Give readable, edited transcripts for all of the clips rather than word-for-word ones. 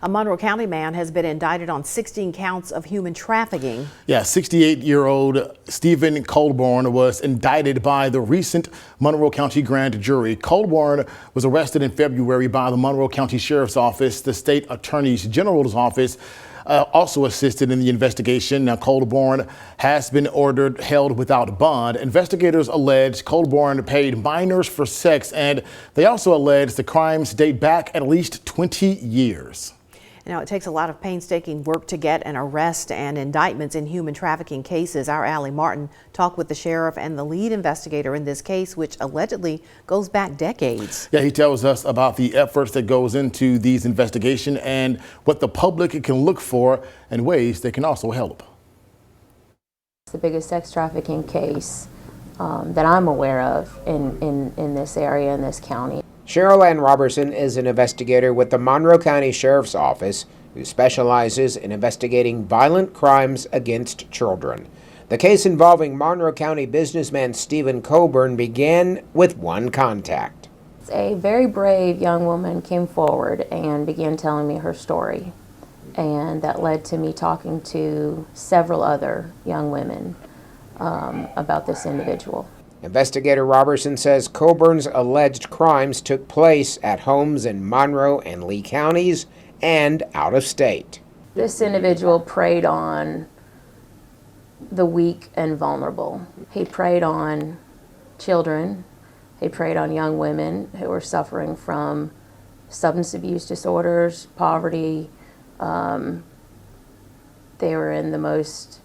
A Monroe County man has been indicted on 16 counts of human trafficking. Yeah, 68-year-old Steven Colburn was indicted by the recent Monroe County Grand Jury. Colburn was arrested in February by the Monroe County Sheriffs-Office. The state attorney general's office also assisted in the investigation. Now, Colburn has been ordered held without bond. Investigators allege Colburn paid minors for sex, and they also allege the crimes date back at least 20 years. Now, it takes a lot of painstaking work to get an arrest and indictments in human trafficking cases. Our Allie Martin talked with the sheriff and the lead investigator in this case, which allegedly goes back decades. Yeah, he tells us about the efforts that goes into these investigations and what the public can look for and ways they can also help. It's the biggest sex trafficking case that I'm aware of in this area, in this county. Cherylann-Roberson is an investigator with the Monroe County-Sheriffs-Office who specializes in investigating violent crimes against children. The case involving Monroe County businessman Steven Colburn began with one contact. A very brave young woman came forward and began telling me her story, and that led to me talking to several other young women about this individual. Investigator Roberson says Colburn's alleged crimes took place at homes in Monroe and Lee counties and out of state. This individual preyed on the weak and vulnerable. He preyed on children. He preyed on young women who were suffering from substance abuse disorders, poverty. They were in the most,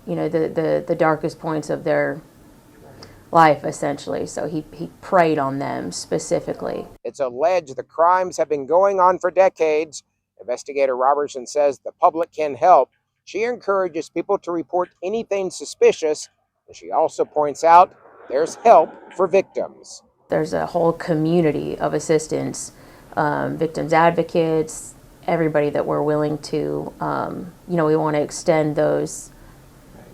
the darkest points of their life, essentially. So he preyed on them specifically. It's alleged the crimes have been going on for decades. Investigator Roberson says the public can help. She encourages people to report anything suspicious, and she also points out there's help for victims. There's a whole community of assistance, victims advocates, everybody that we're willing to, we want to extend those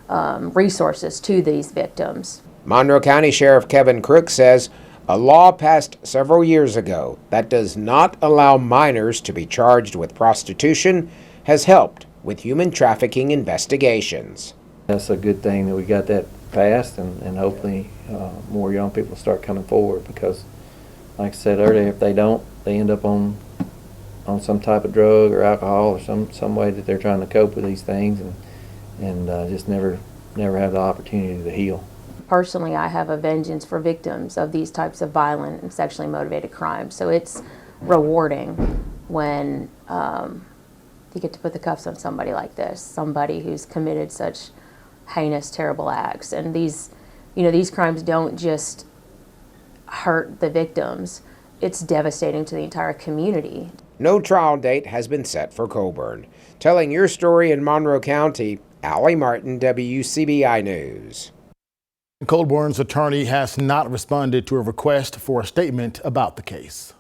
resources to these victims. Monroe County Sheriff Kevin-Crook says a law passed several years ago that does not allow minors to be charged with prostitution has helped with human trafficking investigations. That's a good thing that we got that passed, and hopefully more young people start coming forward, because like I said earlier, if they don't, they end up on some type of drug or alcohol or some way that they're trying to cope with these things and just never have the opportunity to heal. Personally, I have a vengeance for victims of these types of violent and sexually motivated crimes. So it's rewarding when you get to put the cuffs on somebody like this, somebody who's committed such heinous, terrible acts. And these crimes don't just hurt the victims, it's devastating to the entire community. No trial date has been set for Colburn. Telling your story in Monroe County, Allie Martin, WCBI News. Colburn's attorney has not responded to a request for a statement about the case.